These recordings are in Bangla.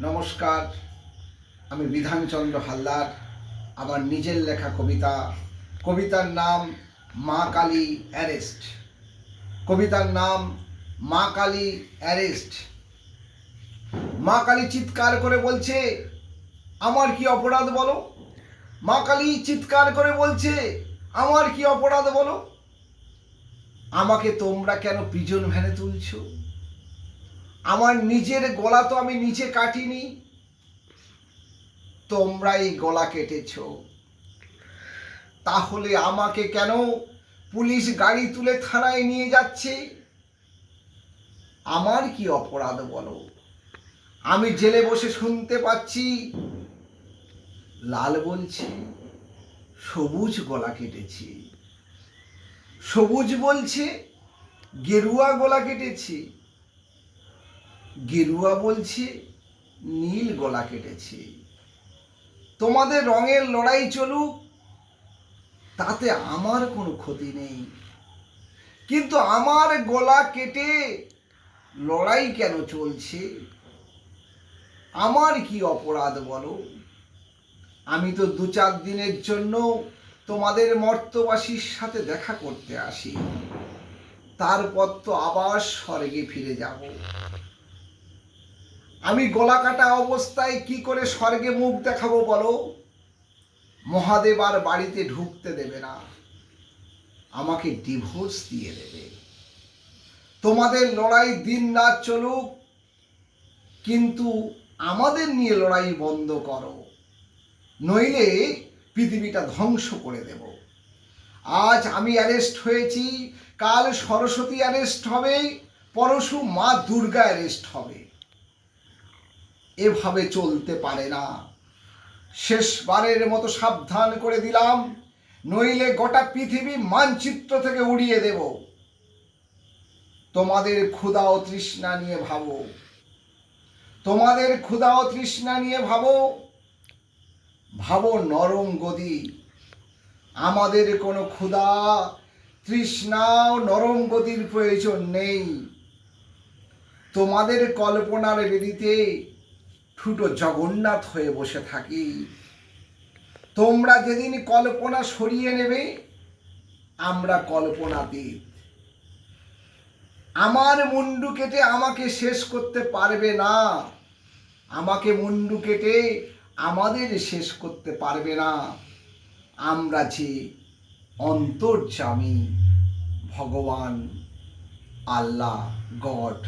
নমস্কার, আমি বিধানচন্দ্র হালদার। আমার নিজের লেখা কবিতার নাম মা কালী অ্যারেস্ট। কবিতার নাম মা কালী অ্যারেস্ট। মা কালী চিৎকার করে বলছে, আমার কি অপরাধ বলো? মা কালী চিৎকার করে বলছে, আমার কি অপরাধ বলো? আমাকে তোমরা কেন প্রিজন ভ্যানে তুলছো? আমার নিজের গলা তো আমি নিচে কাটিনি, তোমরা এই গলা কেটেছ। তাহলে আমাকে কেন পুলিশ গাড়ি তুলে থানায় নিয়ে যাচ্ছে? আমার কি অপরাধ বলো? আমি জেলে বসে শুনতে পাচ্ছি লাল বলছে সবুজ গলা কেটেছি, সবুজ বলছে গেরুয়া গলা কেটেছি, গেরুয়া বলছে নীল গলা কেটেছি। তোমাদের রঙের লড়াই চলুক, তাতে আমার কোনো ক্ষতি নেই, কিন্তু আমার গলা কেটে লড়াই কেন চলছে? আমার কি অপরাধ বলো? আমি তো 2-4 দিনের জন্য তোমাদের মর্তবাসীর সাথে দেখা করতে আসি, তারপর তো আবার স্বর্গে ফিরে যাব। আমি গলা কাটা অবস্থায় কি করে স্বর্গে মুখ দেখাবো বলো? মহাদেব আর বাড়িতে ঢুকতে দেবে না, আমাকে ডিভোর্স দিয়ে দেবে। তোমাদের লড়াই দিন রাত চলুক, কিন্তু আমাদের নিয়ে লড়াই বন্ধ করো, নইলে পৃথিবীটা ধ্বংস করে দেব। আজ আমি অ্যারেস্ট হয়েছি, কাল সরস্বতী অ্যারেস্ট হবে, পরশু মা দুর্গা অ্যারেস্ট হবে। এভাবে চলতে পারে না। শেষবারের মতো সাবধান করে দিলাম, নইলে গোটা পৃথিবী মানচিত্র থেকে উড়িয়ে দেব। তোমাদের ক্ষুধা ও তৃষ্ণা নিয়ে ভাবো, তোমাদের ক্ষুধা ও তৃষ্ণা নিয়ে ভাবো, ভাবো নরম গদি। আমাদের কোনো ক্ষুধা তৃষ্ণা ও নরম গদির প্রয়োজন নেই। তোমাদের কল্পনার বেদিতে ঠুটো জগন্নাথ হয়ে বসে থাকি। তোমরা যেদিন কল্পনা সরিয়ে নেবে, আমরা কল্পনাতীত। আমার মুন্ডু কেটে আমাকে শেষ করতে পারবে না, আমাকে মুন্ডু কেটে আমাদের শেষ করতে পারবে না। আমরা যে অন্তর্যামী ভগবান আল্লাহ গড,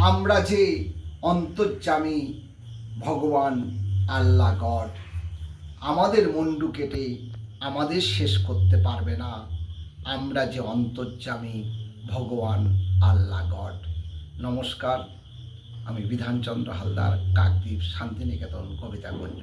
আমরা যে অন্তর্যামী ভগবান আল্লাহ গড, আমাদের মুন্ডু কেটে আমাদের শেষ করতে পারবে না। আমরা যে অন্তর্যামী ভগবান আল্লাহ গড। নমস্কার, আমি বিধানচন্দ্র হালদার, কাকদ্বীপ শান্তিনিকেতন কবিতাকুঞ্জ।